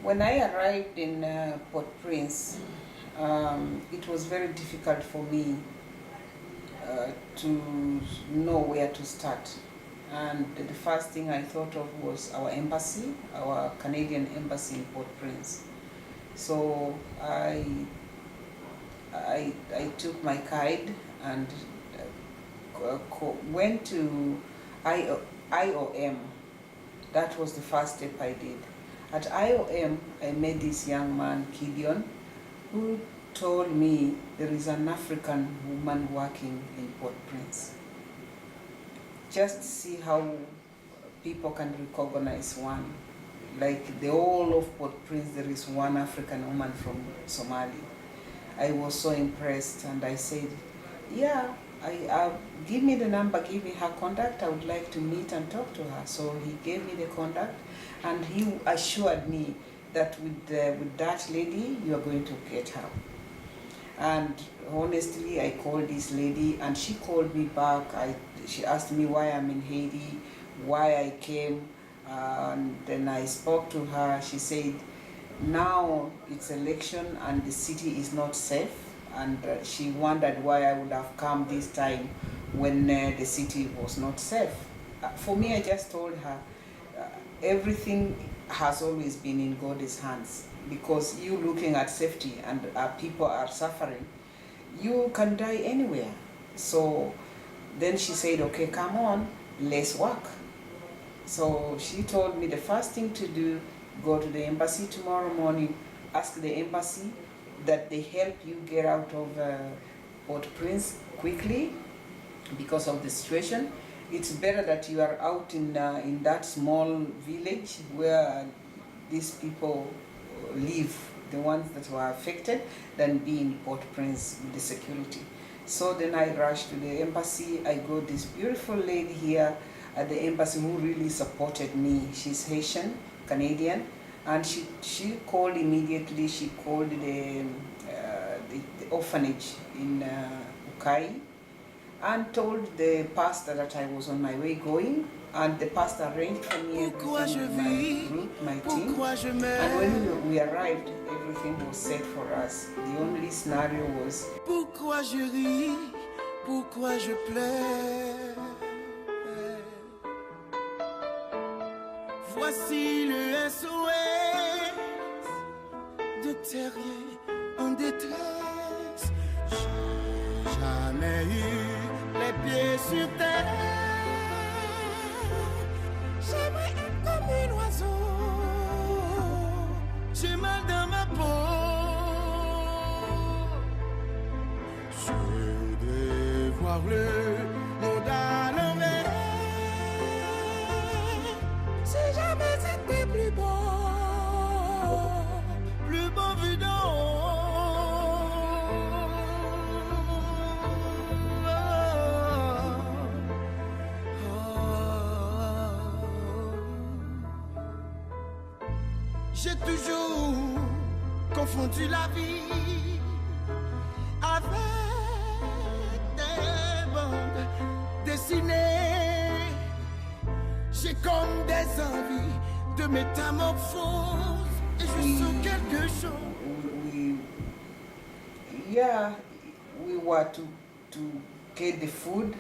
When I arrived in Port-Prince, it was very difficult for me to know where to start. And the first thing I thought of was our embassy, our Canadian embassy in Port-Prince. So I took my guide and went to IOM. That was the first step I did. At IOM, I met this young man, Gideon, who told me there is an African woman working in Port-Prince. Just see how people can recognize one. Like the whole of Port-Prince, there is one African woman from Somali. I was so impressed, and I said, yeah, give me the number, give me her contact, I would like to meet and talk to her. So he gave me the contact, and he assured me that with that lady, you are going to get her. And honestly, I called this lady, and she called me back. She asked me why I'm in Haiti, why I came, and then I spoke to her. She said, now it's election and the city is not safe, and she wondered why I would have come this time when the city was not safe. For me, I just told her, everything has always been in God's hands, because you looking at safety and people are suffering, you can die anywhere. So then she said, okay, come on, let's work. So she told me the first thing to do, go to the embassy tomorrow morning, ask the embassy that they help you get out of Port-Prince quickly because of the situation. It's better that you are out in that small village where these people live, the ones that were affected, than be in Port-Prince with the security. So then I rushed to the embassy. I got this beautiful lady here at the embassy who really supported me. She's Haitian, Canadian, and she called immediately. She called the orphanage in Ukai, and told the pastor that I was on my way going, and the pastor arranged for me everything, my group, my team. And when we arrived, everything was set for us. The only scenario was, pourquoi je ris, pourquoi je pleure. Voici le SOS de terrier en détresse. J'ai jamais eu les pieds sur terre. J'aimerais être comme un oiseau. J'ai mal dans ma peau. Je voudrais voir le monde à l'envers. Si jamais c'était plus beau vu d'en haut. J'ai toujours confondu la vie avec des bandes dessinées. J'ai comme des envies de métamorphose, et je sens quelque chose. We were to get the food,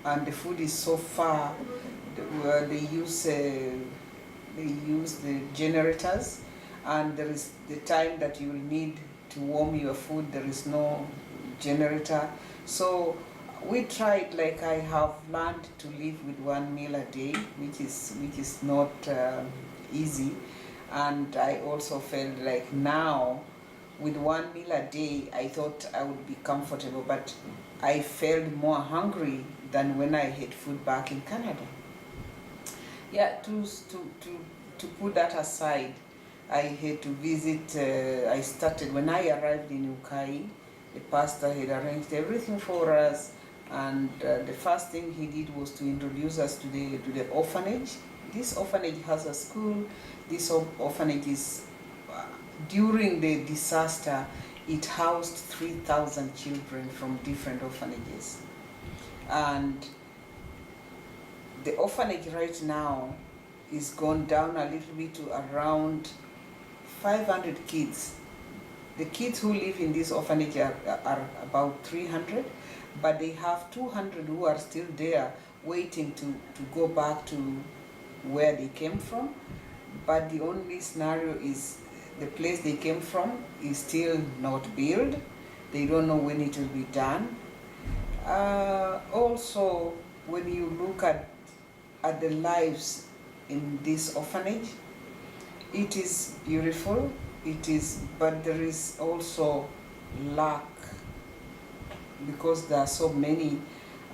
and the food is so far. They use the generators, and there is the time that you will need to warm your food. There is no generator, so we tried. Like, I have learned to live with one meal a day, which is not easy, and I also felt like now with one meal a day, I thought I would be comfortable, but I felt more hungry than when I had food back in Canada. Yeah, to put that aside, I had to visit. I started when I arrived in Ukai. The pastor had arranged everything for us, and the first thing he did was to introduce us to the orphanage. This orphanage has a school. This orphanage is, during the disaster, it housed 3,000 children from different orphanages. And the orphanage right now is gone down a little bit to around 500 kids. The kids who live in this orphanage are about 300, but they have 200 who are still there waiting to go back to where they came from. But the only scenario is the place they came from is still not built. They don't know when it will be done. Also, when you look at the lives in this orphanage, it is beautiful, but there is also lack because there are so many,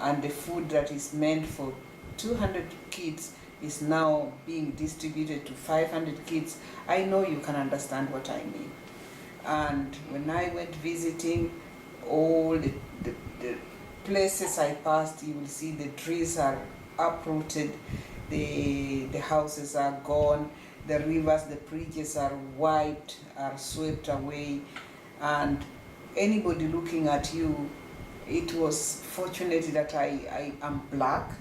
and the food that is meant for 200 kids is now being distributed to 500 kids. I know you can understand what I mean. And when I went visiting, all the places I passed, you will see the trees are uprooted, the houses are gone, the rivers, the bridges are wiped, are swept away, and anybody looking at you, it was fortunate that I am black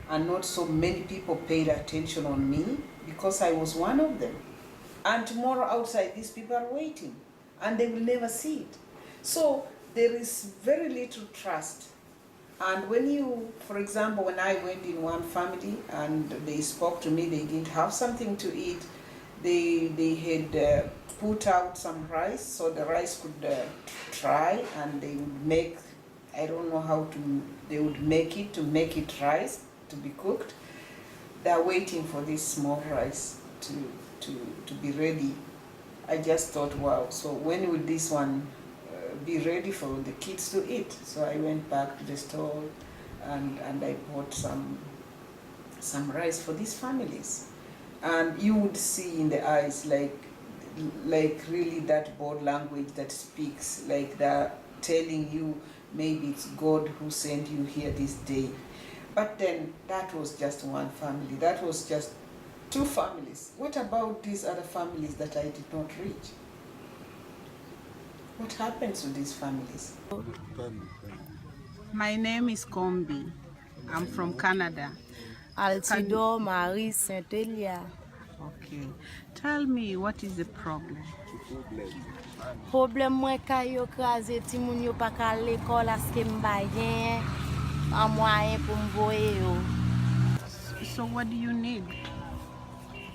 and not so many people paid attention on me because I was one of them. And tomorrow outside, these people are waiting and they will never see it. So there is very little trust. And when you, for example, when I went in one family and they spoke to me, they didn't have something to eat. They had put out some rice so the rice could try, and they would make, I don't know how they would make it rice to be cooked. They are waiting for this small rice to be ready. I just thought, wow, so when will this one be ready for the kids to eat? So I went back to the store and I bought some rice for these families. And you would see in the eyes like really that bold language that speaks, like they're telling you maybe it's God who sent you here this day. But then that was just one family. That was just 2 families. What about these other families that I did not reach? What happens to these families? My name is Kombii. I'm from Canada. Altido Marie Saint-Elia. Okay. Tell me, what is the problem? Problem mwen ka yo kraze ti moun yo pa ka l'école aske mbayen an moyen pou mvoye yo. So what do you need?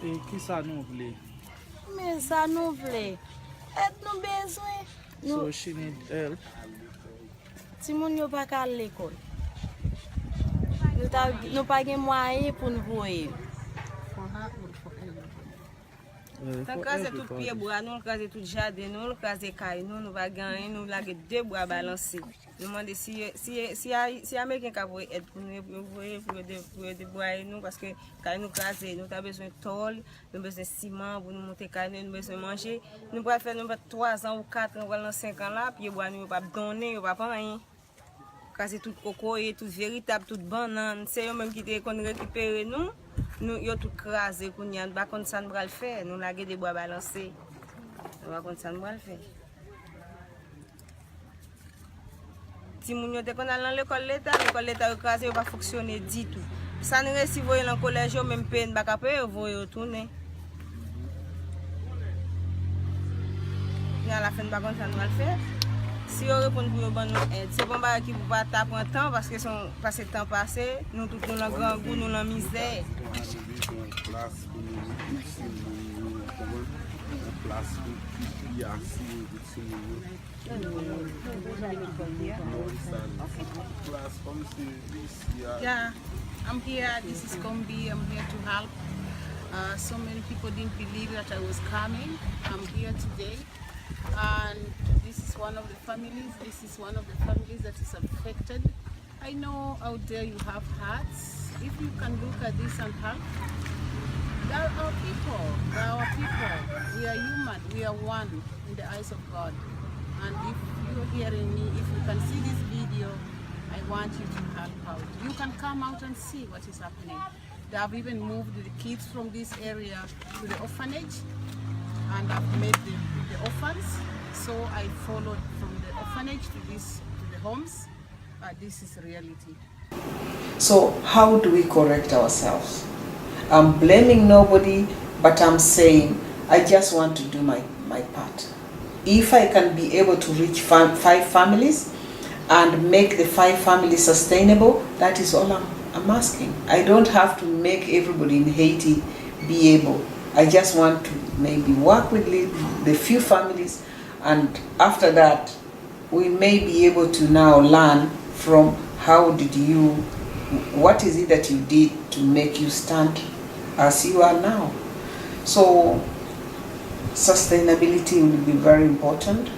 Ki sa nou vle? Men sa nou vle. Et nou bezwen. So she need help. Ti moun yo pa ka l'école. Nou pa gen moyen pou mvoye yo. For her or for everyone? Tan kaze tout pied bois, nous kaze tout jardin, nous kaze kay, nous va gagner, nous la 2 bois balancer. Nous demander si américain ka voye aide pour nous voyer pour de bois nous parce que kay nous kaze, nous ta besoin de tôle, nous besoin de ciment pour nous monter kay, nous besoin manger. Nous pas faire nous 3 ans ou 4 ans ou 5 ans là, pied bois nous pas donner, pas rien. Kaze tout coco et tout véritable, tout banane, c'est eux même qui te qu'on récupérer nous. Nous yo tout crasé qu'on y a pas comme ça nous va le faire, nous laguer des bois balancés. On va comme ça nous va le faire. Si moun yo te qu'on a dans l'école l'état crasé va fonctionner du tout. Ça ne réussit voyer dans collège même peine pas capable voyer retourner. Et à la fin pas comme ça nous va le faire. Si on répond pour bon nous aide, c'est bon ba qui pour pas taper un temps parce que son passé temps passé, nous tout nous dans grand goût, nous dans misère. Yeah, I'm here. This is Kombii. I'm here to help. So many people didn't believe that I was coming. I'm here today. And this is one of the families. This is one of the families that is affected. I know out there you have hearts. If you can look at this and help, they are our people. They are our people. We are human. We are one in the eyes of God. And if you're hearing me, if you can see this video, I want you to help out. You can come out and see what is happening. They have even moved the kids from this area to the orphanage, and I've made the orphans. So I followed from the orphanage to the homes. This is reality. So how do we correct ourselves? I'm blaming nobody, but I'm saying I just want to do my my part. If I can be able to reach 5 families and make the 5 families sustainable, that is all I'm asking. I don't have to make everybody in Haiti be able. I just want to maybe work with the few families, and after that we may be able to now learn from what is it that you did to make you stand as you are now. So sustainability will be very important.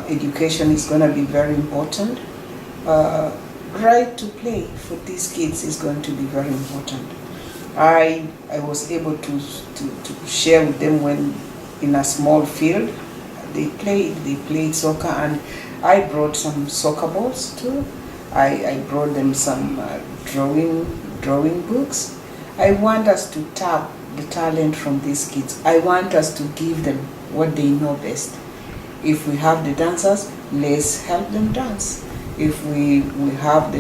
Education is going to be very important. Right to play for these kids is going to be very important. I was able to share with them when in a small field they played soccer, and I brought some soccer balls too. I brought them some drawing books. I want us to tap the talent from these kids. I want us to give them what they know best. If we have the dancers, let's help them dance. If we have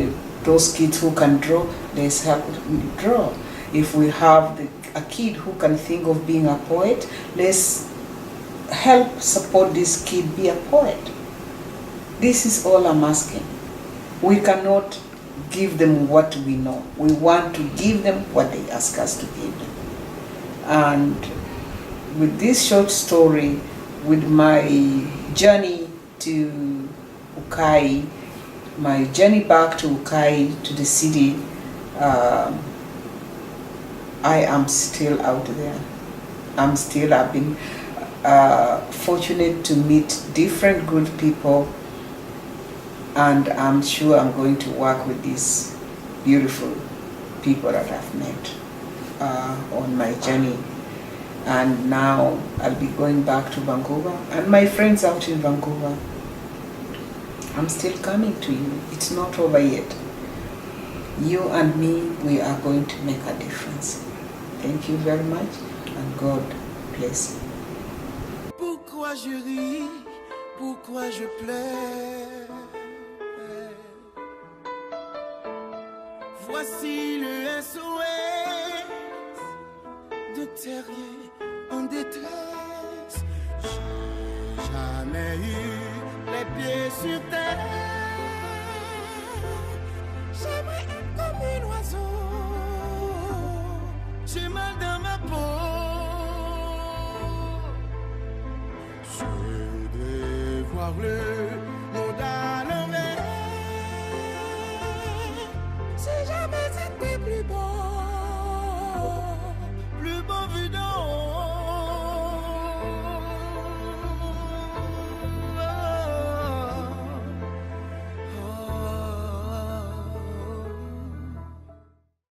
those kids who can draw, let's help them draw. If we have a kid who can think of being a poet, let's help support this kid be a poet. This is all I'm asking. We cannot give them what we know. We want to give them what they ask us to give them. And with this short story, with my journey to Ukai, my journey back to Ukai, to the city, I am still out there. I've been fortunate to meet different good people, and I'm sure I'm going to work with these beautiful people that I've met on my journey. And now I'll be going back to Vancouver, and my friends out in Vancouver, I'm still coming to you. It's not over yet. You and me, we are going to make a difference. Thank you very much, and God bless you. Pourquoi je ris, pourquoi je pleure? Voici le SOS de terrier en détresse. J'ai jamais eu les pieds sur terre.